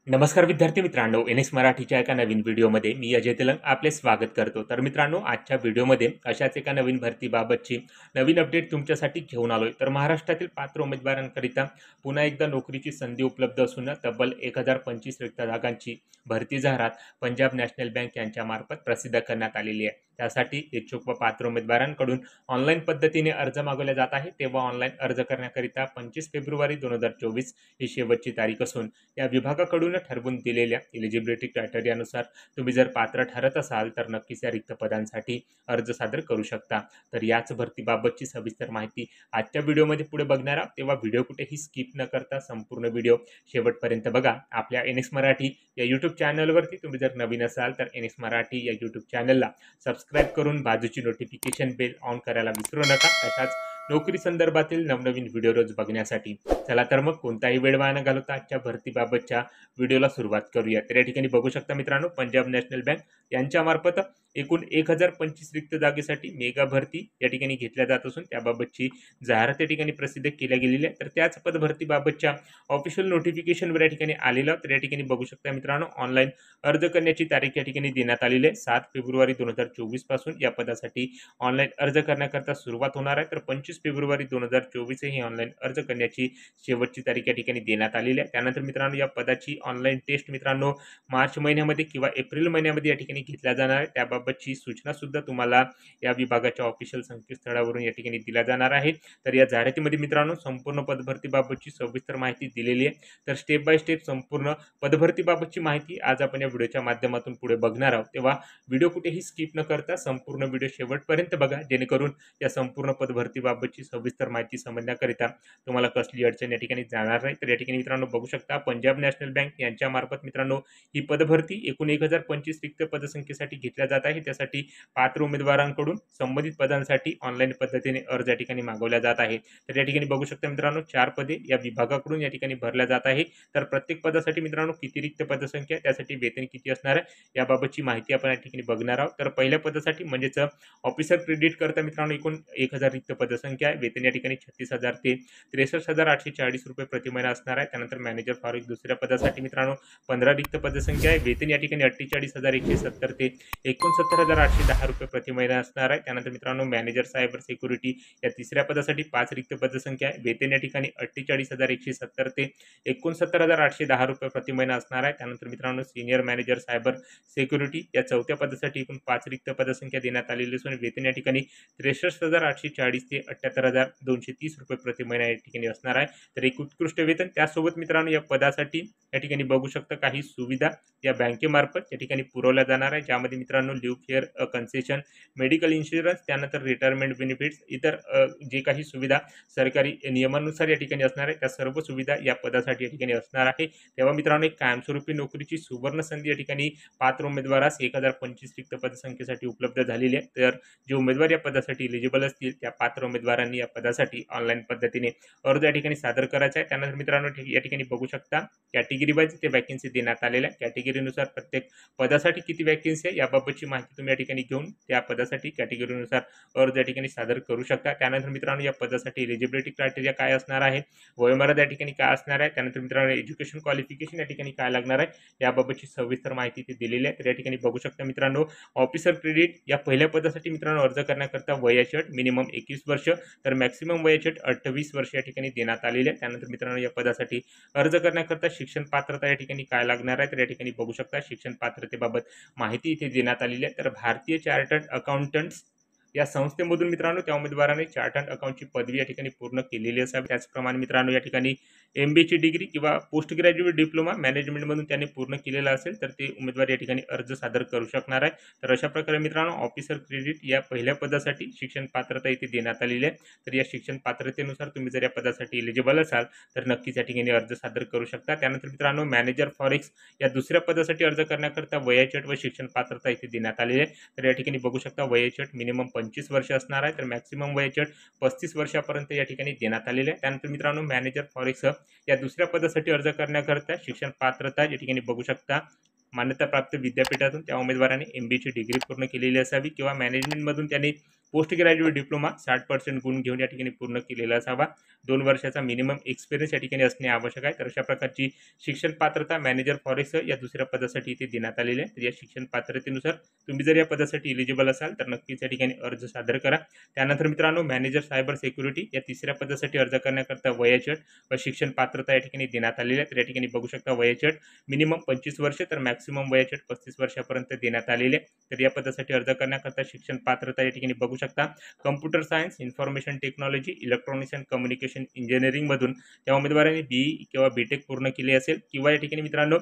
नमस्कार विद्यार्थी मित्रांनो, एनएस मराठीच्या एका नवीन व्हिडिओमध्ये मी अजय तेलंग आपले स्वागत करतो। तर मित्रांनो, आजच्या व्हिडिओमध्ये अशाच एका नवीन भरतीबाबतची नवीन अपडेट तुमच्यासाठी घेऊन आलोय। तर महाराष्ट्रातील पात्र उमेदवारांकरिता पुन्हा एकदा नोकरीची संधी उपलब्ध असून तब्बल 1025 रिक्त जागांची भरती जाहिरात पंजाब नॅशनल बँक यांच्यामार्फत प्रसिद्ध करण्यात आलेली आहे। त्यासाठी इच्छुक व पात्र उमेदवारांकडून ऑनलाईन पद्धतीने अर्ज मागवले जात आहे। तेव्हा ऑनलाईन अर्ज करण्याकरिता 25 फेब्रुवारी 2024 ही शेवटची तारीख असून या विभागाकडून ठरवून दिलेल्या एलिजिबिलिटी क्रायटेरियानुसार तुम्ही जर पात्र ठरत असाल तर नक्कीच या रिक्त पदांसाठी अर्ज सादर करू शकता। तर याच भरतीबाबतची सविस्तर माहिती आजच्या व्हिडिओमध्ये पुढे बघणार आहोत, तेव्हा व्हिडिओ कुठेही स्किप न करता संपूर्ण व्हिडिओ शेवटपर्यंत बघा। आपल्या एनएस मराठी या यूट्यूब चॅनलवरती तुम्ही जर नवीन असाल तर एनएस मराठी या यूट्यूब चॅनलला सबस्क्राईब करून बाजूची नोटिफिकेशन बेल ऑन करायला विसरू नका, अशाच नोकरी संदर्भातील नवनवीन व्हिडिओ रोज बघण्यासाठी। चला तर मग कोणताही वेळ वाया न घालवता आजच्या भरतीबाबतच्या व्हिडिओला सुरुवात करूया। तर या ठिकाणी बघू शकता मित्रांनो, पंजाब नॅशनल बँक यांच्यामार्फत एकूण 1025 रिक्त जागेसाठी मेगा भरती या ठिकाणी घेतल्या जात असून त्याबाबतची जाहिरात या ठिकाणी प्रसिद्ध केल्या गेलेली आहे। तर त्याच पदभरतीबाबतच्या ऑफिशियल नोटिफिकेशनवर या ठिकाणी आलेलं, तर या ठिकाणी बघू शकता मित्रांनो, ऑनलाईन अर्ज करण्याची तारीख या ठिकाणी देण्यात आलेली आहे। 7 फेब्रुवारी 2024 पासून या पदासाठी ऑनलाईन अर्ज करण्याकरता सुरुवात होणार आहे। तर 25 फेब्रुवारी 2024 ही ऑनलाईन अर्ज करण्याची शेवटची तारीख या ठिकाणी देण्यात आलेली आहे। त्यानंतर मित्रांनो, या पदाची ऑनलाईन टेस्ट मित्रांनो मार्च महिन्यामध्ये किंवा एप्रिल महिन्यामध्ये या ठिकाणी घेतल्या जाणार आहे। त्याबाबतची सूचना सुद्धा तुम्हाला या विभागाच्या ऑफिशियल संकेतस्थळावरून या ठिकाणी दिल्या जाणार आहे। तर या जाहिरातीमध्ये मित्रांनो संपूर्ण पदभरतीबाबतची सविस्तर माहिती दिलेली आहे। तर स्टेप बाय स्टेप संपूर्ण पदभरतीबाबतची माहिती आज आपण या व्हिडिओच्या माध्यमातून पुढे बघणार आहोत, तेव्हा व्हिडिओ कुठेही स्किप न करता संपूर्ण व्हिडिओ शेवटपर्यंत बघा, जेणेकरून या संपूर्ण पदभरतीबाबतची सविस्तर माहिती समजण्याकरिता तुम्हाला कसली अडचण या ठिकाणी जाणार नाही। तर या ठिकाणी मित्रांनो बघू शकता, पंजाब नॅशनल बँक यांच्यामार्फत मित्रांनो ही पदभरती एकूण 1025 रिक्त पदसंख्येसाठी घेतल्या जात आहे। त्यासाठी पात्र उमेदवारांकडून संबंधित पदांसाठी ऑनलाईन पद्धतीने अर्ज या ठिकाणी मागवल्या जात आहे। तर या ठिकाणी बघू शकता मित्रांनो, 4 पदे या विभागाकडून या ठिकाणी भरल्या जात आहे। तर प्रत्येक पदासाठी मित्रांनो किती रिक्त पदसंख्या, त्यासाठी वेतन किती असणार आहे याबाबतची माहिती आपण या ठिकाणी बघणार आहोत। तर पहिल्या पदासाठी म्हणजेच ऑफिसर क्रेडिट करता मित्रांनो एकूण 1000 रिक्त पदसंख्या आहे। वेतन या ठिकाणी 36,000 ते 63,840 रुपये प्रति महिना असणार आहे। त्यानंतर मॅनेजर फॉर दुसऱ्या पदासाठी मित्रांनो 15 रिक्त पदसंख्या आहे। वेतन या ठिकाणी 48,170 ते 69,810 रुपये प्रति महिना असणार आहे। त्यानंतर मित्रांनो मॅनेजर सायबर सिक्युरिटी या तिसऱ्या पदासाठी 5 रिक्त पदसंख्या आहे। वेतन या ठिकाणी 48,170 ते 69,810 रुपये प्रति महिना असणार आहे। त्यानंतर मित्रांनो सीनियर मॅनेजर सायबर सिक्युरिटी या चौथ्या पदासाठी एकूण 5 रिक्त पदसंख्या देण्यात आलेली असून वेतन या ठिकाणी 63,840 ते 78,230 रुपये प्रति महिना या ठिकाणी असणार आहे। तर एक उत्कृष्ट वेतन, त्यासोबत मित्रांनो या पदासाठी या ठिकाणी बघू शकता काही सुविधा या बँकेमार्फत या ठिकाणी पुरवल्या जाणार आहे, ज्यामध्ये मित्रांनो leave fare concession, medical insurance, त्यानंतर रिटायरमेंट बेनिफिट्स, इतर जे काही सुविधा सरकारी नियमानुसार या ठिकाणी असणार आहे त्या सर्व सुविधा या पदासाठी या ठिकाणी असणार आहे। तेव्हा मित्रांनो एक कायमस्वरूपी नोकरीची सुवर्ण संधी या ठिकाणी पात्र उमेदवारास 1025 रिक्त पदसंख्येसाठी उपलब्ध झालेली आहे। तर जे उमेदवार या पदासाठी एलिजिबल असतील त्या पात्र उमेदवारांनी या पदासाठी ऑनलाईन पद्धतीने अर्ज या ठिकाणी सादर करायचा आहे। त्यानंतर मित्रांनो या ठिकाणी बघू शकता कॅटेगरी वाईज ते वॅकन्सी देण्यात आलेल्या आहे। कॅटेगरीनुसार प्रत्येक पदासाठी किती वॅकन्सी आहे याबाबतची माहिती तुम्ही या ठिकाणी घेऊन त्या पदासाठी कॅटेगरीनुसार अर्ज या ठिकाणी सादर करू शकता। त्यानंतर मित्रांनो या पदासाठी एलिजिबिलिटी क्रायटेरिया काय असणार आहे, वयोमर्यादा या ठिकाणी काय असणार आहे, त्यानंतर मित्रांनो एज्युकेशन क्वालिफिकेशन या ठिकाणी काय लागणार आहे याबाबतची सविस्तर माहिती ते दिलेली आहे। तर या ठिकाणी बघू शकता मित्रांनो, ऑफिसर क्रेडिट या पहिल्या पदासाठी मित्रांनो अर्ज करण्याकरता वयाची अट मिनिमम 21 वर्ष तर मॅक्सिमम वयाची अट 28 वर्ष या ठिकाणी देण्यात आलेली आहे। त्यानंतर मित्रांनो या पदासाठी अर्ज करण्याकरता शिक्षण पात्रता या ठिकाणी काय लागणार आहे, तर या ठिकाणी बघू शकता शिक्षण पात्रतेबाबत माहिती इथे देण्यात आलेली आहे। तर भारतीय चार्टर्ड अकाउंटंट्स या संस्थेमधून मित्रांनो त्या उमेदवाराने चार्टर्ड अकाउंटची पदवी या ठिकाणी पूर्ण केलेली असावी। त्याचप्रमाणे मित्रांनो या ठिकाणी MBAची डिग्री किंवा पोस्ट ग्रॅज्युएट डिप्लोमा मॅनेजमेंटमधून त्यांनी पूर्ण केलेला असेल तर ते उमेदवार या ठिकाणी अर्ज सादर करू शकणार आहे। तर अशा प्रकारे मित्रांनो ऑफिसर क्रेडिट या पहिल्या पदासाठी शिक्षण पात्रता इथे देण्यात आलेली आहे। तर या शिक्षण पात्रतेनुसार तुम्ही जर या पदासाठी एलिजिबल असाल तर नक्कीच या ठिकाणी अर्ज सादर करू शकता। त्यानंतर मित्रांनो मॅनेजर फॉरेक्स या दुसऱ्या पदासाठी अर्ज करण्याकरता वयाची अट व शिक्षण पात्रता इथे देण्यात आलेली आहे। तर या ठिकाणी बघू शकता वयाची अट मिनिमम 25 वर्ष असणार आहे तर मॅक्सिमम वयाची अट 35 वर्षापर्यंत या ठिकाणी देण्यात आलेली आहे। त्यानंतर मित्रांनो मॅनेजर फॉरेक्स या दुसऱ्या पदासाठी अर्ज करण्याकरता शिक्षण पात्रता या ठिकाणी बघू शकता मान्यताप्राप्त विद्यापीठातून त्या उमेदवाराने MBAची डिग्री पूर्ण केलेली असावी किंवा मॅनेजमेंटमधून त्यांनी पोस्ट ग्रॅज्युएट डिप्लोमा 60% गुण घेऊन या ठिकाणी पूर्ण केलेला असावा. 2 वर्षाचा मिनिमम एक्सपिरियन्स या ठिकाणी असणे आवश्यक आहे. तर अशा प्रकारची शिक्षण पात्रता मॅनेजर फॉरेस्ट या दुसऱ्या पदासाठी इथे देण्यात आलेली आहे. तर या शिक्षण पात्रतेनुसार तुम्ही जर या पदासाठी एलिजिबल असाल तर नक्कीच या ठिकाणी अर्ज सादर करा. त्यानंतर मित्रांनो, मॅनेजर सायबर सिक्युरिटी या तिसऱ्या पदासाठी अर्ज करण्याकरता वयाची अट व शिक्षण पात्रता या ठिकाणी देण्यात आलेली आहे. तर या ठिकाणी बघू शकता वयाची अट मिनिमम 25 वर्ष तर मॅक्सिमम वयाची अट 35 वर्षापर्यंत देण्यात आलेली आहे. तर या पदासाठी अर्ज करण्याकरता शिक्षण पात्रता या ठिकाणी बघू शकता computer science, information technology, electronics and communication इंजिनिअरिंगमधून त्या उमेदवारांनी BE किंवा BTech पूर्ण केली असेल किंवा या ठिकाणी मित्रांनो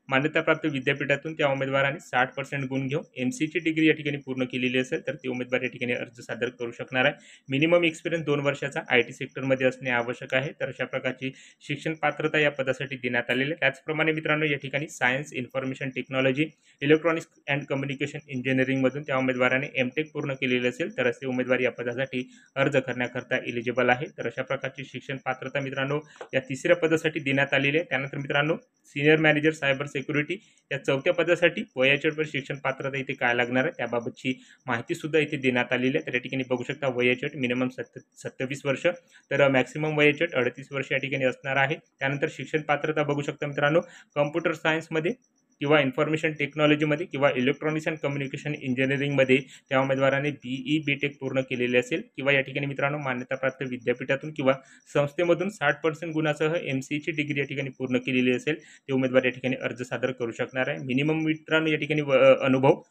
मान्यताप्राप्त विद्यापीठातून त्या उमेदवारांनी 60% गुण घेऊन MCची डिग्री या ठिकाणी पूर्ण केलेली असेल तर ते उमेदवार या ठिकाणी अर्ज सादर करू शकणार आहे. मिनिमम एक्सपिरियन्स 2 वर्षाचा IT सेक्टरमध्ये असणे आवश्यक आहे. तर अशा प्रकारची शिक्षण पात्रता या पदासाठी देण्यात आलेली आहे. त्याचप्रमाणे मित्रांनो या ठिकाणी science, information technology, electronics and communication इंजिनिअरिंगमधून त्या उमेदवाराने MTech पूर्ण केलेले असेल तर असे उमेदवार या पदासाठी अर्ज करण्याकरता एलिजिबल आहे. तर अशा प्रकारची शिक्षण पात्रता मित्रांनो या तिसऱ्या पदासाठी देण्यात आलेली आहे. त्यानंतर मित्रांनो सीनियर मॅनेजर सायबर सिक्युरिटी या चौथ्या पदासाठी वयाची अट शिक्षण पात्रता इथे काय लागणार आहे त्याबाबतची माहिती सुद्धा इथे देण्यात आलेली आहे. तर या ठिकाणी बघू शकता वयाची अट मिनिमम 27 वर्ष तर मॅक्सिमम वयाची अट 38 वर्ष या ठिकाणी असणार आहे. त्यानंतर शिक्षण पात्रता बघू शकता मित्रांनो कम्प्युटर सायन्समध्ये किंवा इन्फॉर्मेशन टेक्नॉलॉजीमध्ये किंवा इलेक्ट्रॉनिक्स अँड कम्युनिकेशन इंजिनिअरिंगमध्ये त्या उमेदवाराने BE BTech पूर्ण केलेले असेल किंवा या ठिकाणी मित्रांनो मान्यताप्राप्त विद्यापीठातून किंवा संस्थेमधून 60% गुणासह MCची डिग्री या ठिकाणी पूर्ण केलेली असेल ते उमेदवार या ठिकाणी अर्ज सादर करू शकणार आहे. मिनिमम मित्रांनो या ठिकाणी अनुभव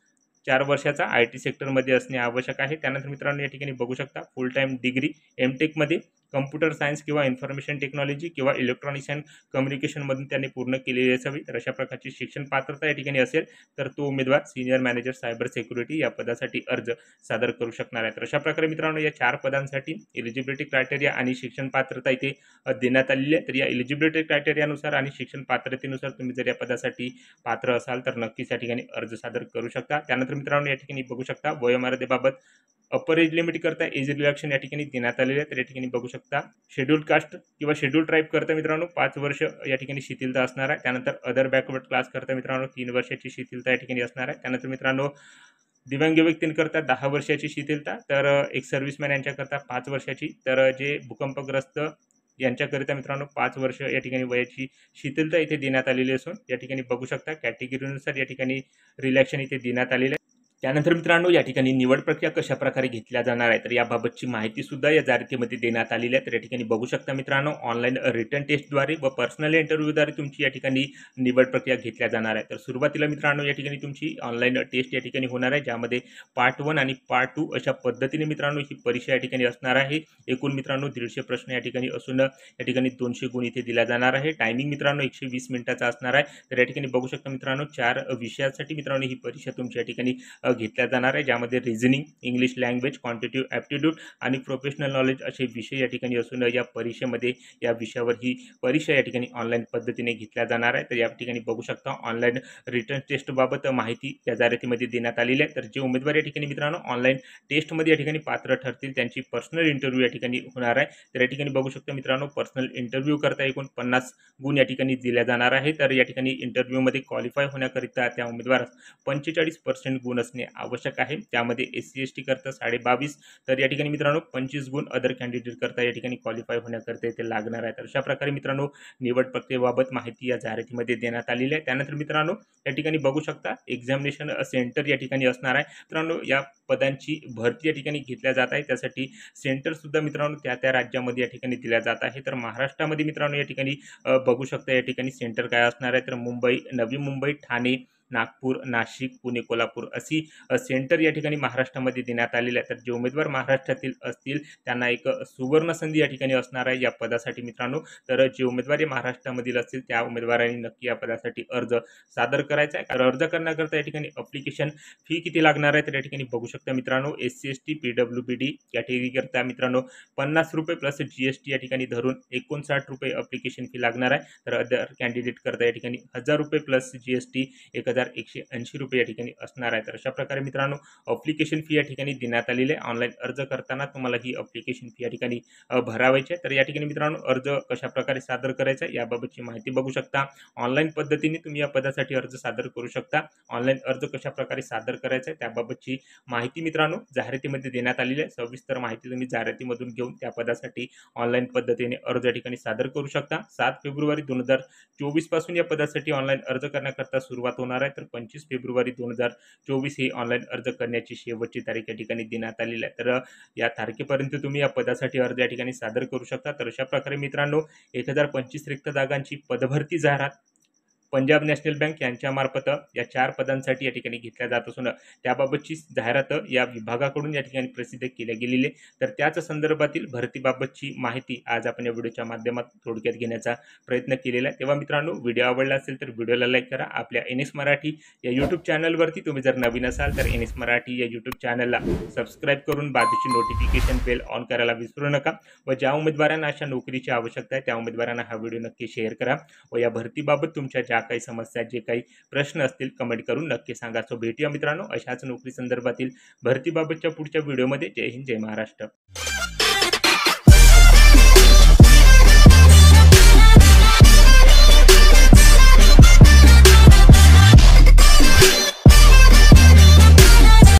4 वर्षाचा IT सेक्टरमध्ये असणे आवश्यक आहे. त्यानंतर मित्रांनो या ठिकाणी बघू शकता फुल टाईम डिग्री MTechमध्ये कम्प्युटर सायन्स किंवा इन्फॉर्मेशन टेक्नॉलॉजी किंवा इलेक्ट्रॉनिक्स अँड कम्युनिकेशनमधून त्यांनी पूर्ण केलेली असावी. तर अशा प्रकारची शिक्षण पात्रता या ठिकाणी असेल तर तो उमेदवार सीनियर मॅनेजर सायबर सिक्युरिटी या पदासाठी अर्ज सादर करू शकणार आहे. तर अशा प्रकारे मित्रांनो या 4 पदांसाठी एलिजिबिलिटी क्रायटेरिया आणि शिक्षण पात्रता इथे देण्यात आलेली आहे. तर या एलिजिबिलिटी क्रायटेरियानुसार आणि शिक्षण पात्रतेनुसार तुम्ही जर या पदासाठी पात्र असाल तर नक्कीच या ठिकाणी अर्ज सादर करू शकता. त्यानंतर मित्रांनो या ठिकाणी बघू शकता वयोमर्यादेबाबत अपर एज लिमिट करता एज रिलॅक्शन या ठिकाणी देण्यात आलेले आहे. तर या ठिकाणी बघू शकता शेड्यूल्ड कास्ट किंवा शेड्यूल्ड ट्राईब करता मित्रांनो 5 वर्ष या ठिकाणी शिथिलता असणार आहे. त्यानंतर अदर बॅकवर्ड क्लास करता मित्रांनो 3 वर्षाची शिथिलता या ठिकाणी असणार आहे. त्यानंतर मित्रांनो दिव्यांग व्यक्तींकरता 10 वर्षाची शिथिलता तर एक सर्व्हिसमॅन यांच्याकरता 5 वर्षाची तर जे भूकंपग्रस्त यांच्याकरिता मित्रांनो 5 वर्ष या ठिकाणी वयाची शिथिलता इथे देण्यात आलेली असून या ठिकाणी बघू शकता कॅटेगरीनुसार या ठिकाणी रिलॅक्शन इथे देण्यात आलेलं आहे. त्यानंतर मित्रांनो या ठिकाणी निवड प्रक्रिया कशा प्रकारे घेतल्या जाणार आहे तर याबाबतची माहिती सुद्धा या जाहिरातीमध्ये देण्यात आलेली आहे. तर या ठिकाणी बघू शकता मित्रांनो ऑनलाईन रिटन टेस्टद्वारे व पर्सनल इंटरव्ह्यूद्वारे तुमची या ठिकाणी निवड प्रक्रिया घेतल्या जाणार आहे. तर सुरुवातीला मित्रांनो या ठिकाणी तुमची ऑनलाईन टेस्ट या ठिकाणी होणार आहे ज्यामध्ये पार्ट 1 आणि पार्ट 2 अशा पद्धतीने मित्रांनो ही परीक्षा या ठिकाणी असणार आहे. एकूण मित्रांनो 150 प्रश्न या ठिकाणी असून या ठिकाणी 200 गुण इथे दिला जाणार आहे. टायमिंग मित्रांनो 120 मिनिटाचा असणार आहे. तर या ठिकाणी बघू शकता मित्रांनो 4 विषयासाठी मित्रांनो ही परीक्षा तुमच्या ठिकाणी घेतल्या जाणार आहे ज्यामध्ये रिझनिंग, इंग्लिश लँग्वेज, क्वांटिटिव्ह ॲप्टिट्यूड आणि प्रोफेशनल नॉलेज असे विषय या ठिकाणी असून या परीक्षेमध्ये या विषयावर ही परीक्षा या ठिकाणी ऑनलाईन पद्धतीने घेतल्या जाणार आहे. तर या ठिकाणी बघू शकता ऑनलाईन रिटन टेस्टबाबत माहिती या जाहिरातीमध्ये देण्यात आलेली आहे. तर जे उमेदवार या ठिकाणी मित्रांनो ऑनलाईन टेस्टमध्ये या ठिकाणी पात्र ठरतील त्यांची पर्सनल इंटरव्ह्यू या ठिकाणी होणार आहे. तर या ठिकाणी बघू शकता मित्रांनो पर्सनल इंटरव्ह्यू करता एकूण 50 गुण या ठिकाणी दिल्या जाणार आहे. तर या ठिकाणी इंटरव्ह्यूमध्ये क्वालिफाय होण्याकरिता त्या उमेदवारास 45% गुण असणे आवश्यक आहे. त्यामध्ये SC ST करता 22.5 तर या ठिकाणी मित्रांनो 25 गुण अदर कॅन्डिडेट करता या ठिकाणी क्वालिफाय होण्याकरिता इथे लागणार आहे. तर अशा प्रकारे मित्रांनो निवड प्रक्रियेबाबत माहिती या जाहिरातीमध्ये देण्यात आलेली आहे. त्यानंतर मित्रांनो या ठिकाणी बघू शकता एक्झामिनेशन सेंटर या ठिकाणी असणार आहे. मित्रांनो या पदांची भरती या ठिकाणी घेतल्या जात आहे त्यासाठी सेंटर सुद्धा मित्रांनो त्या राज्यामध्ये या ठिकाणी दिल्या जात आहे. तर महाराष्ट्रामध्ये मित्रांनो या ठिकाणी बघू शकता या ठिकाणी सेंटर काय असणार आहे तर मुंबई, नवी मुंबई, ठाणे, नागपूर, नाशिक, पुणे, कोल्हापूर अशी सेंटर या ठिकाणी महाराष्ट्रामध्ये देण्यात आलेले आहे. तर जे उमेदवार महाराष्ट्रातील असतील त्यांना एक सुवर्ण संधी या ठिकाणी असणार आहे या पदासाठी मित्रांनो. तर जे उमेदवार महाराष्ट्रामधील असतील त्या उमेदवारांनी नक्की या पदासाठी अर्ज सादर करायचा आहे. अर्ज करण्याकरता या ठिकाणी अप्लिकेशन फी किती लागणार आहे तर या ठिकाणी बघू शकता मित्रांनो SC ST PWBD कॅटेगरीकरता मित्रांनो ₹50 प्लस GST या ठिकाणी धरून ₹59 अप्लिकेशन फी लागणार आहे. तर अदर कॅन्डिडेट करता या ठिकाणी ₹1000 प्लस GST ₹1,180 या ठिकाणी असणार आहे. तर अशा प्रकारे मित्रांनो ॲप्लिकेशन फी या ठिकाणी देण्यात आलेली आहे. ऑनलाईन अर्ज करताना तुम्हाला ही ॲप्लिकेशन फी या ठिकाणी भरावायची आहे. तर या ठिकाणी मित्रांनो अर्ज कशाप्रकारे सादर करायचा याबाबतची माहिती बघू शकता. ऑनलाईन पद्धतीने तुम्ही या पदासाठी अर्ज सादर करू शकता. ऑनलाईन अर्ज कशाप्रकारे सादर करायचा आहे त्याबाबतची माहिती मित्रांनो जाहिरातीमध्ये देण्यात आलेली आहे. सविस्तर माहिती तुम्ही जाहिरातीमधून घेऊन त्या पदासाठी ऑनलाईन पद्धतीने अर्ज या ठिकाणी सादर करू शकता. 7 फेब्रुवारी 2024 पासून या पदासाठी ऑनलाईन अर्ज करण्याकरता सुरुवात होणार आहे. तर 25 फेब्रुवारी 2024 ही ऑनलाईन अर्ज करण्याची शेवटची तारीख या ठिकाणी देण्यात आलेली आहे. तर या तारखेपर्यंत तुम्ही या पदासाठी अर्ज या ठिकाणी सादर करू शकता. तर अशा प्रकारे मित्रांनो 1025 रिक्त जागांची पदभरती जाहिरात पंजाब नॅशनल बँक यांच्यामार्फत या 4 पदांसाठी या ठिकाणी घेतल्या जात असून त्याबाबतची जाहिरात या विभागाकडून या ठिकाणी प्रसिद्ध केल्या गेलेली आहे. तर त्याच संदर्भातील भरतीबाबतची माहिती आज आपण या व्हिडिओच्या माध्यमातून थोडक्यात घेण्याचा प्रयत्न केलेला आहे. तेव्हा मित्रांनो व्हिडिओ आवडला असेल तर व्हिडिओला लाईक करा. आपल्या NS मराठी या यूट्यूब चॅनलवरती तुम्ही जर नवीन असाल तर NS मराठी या यूट्यूब चॅनलला सबस्क्राईब करून बाजूची नोटिफिकेशन बेल ऑन करायला विसरू नका. व ज्या उमेदवारांना अशा नोकरीची आवश्यकता आहे त्या उमेदवारांना हा व्हिडिओ नक्की शेअर करा. व या भरतीबाबत तुमच्या ज्या काही समस्या जे काही प्रश्न असतील कमेंट करून नक्की सांगा. सो भेटूया मित्रांनो अशाच नोकरी संदर्भातील भरतीबाबतच्या पुढच्या व्हिडिओमध्ये. जय हिंद, जय महाराष्ट्र.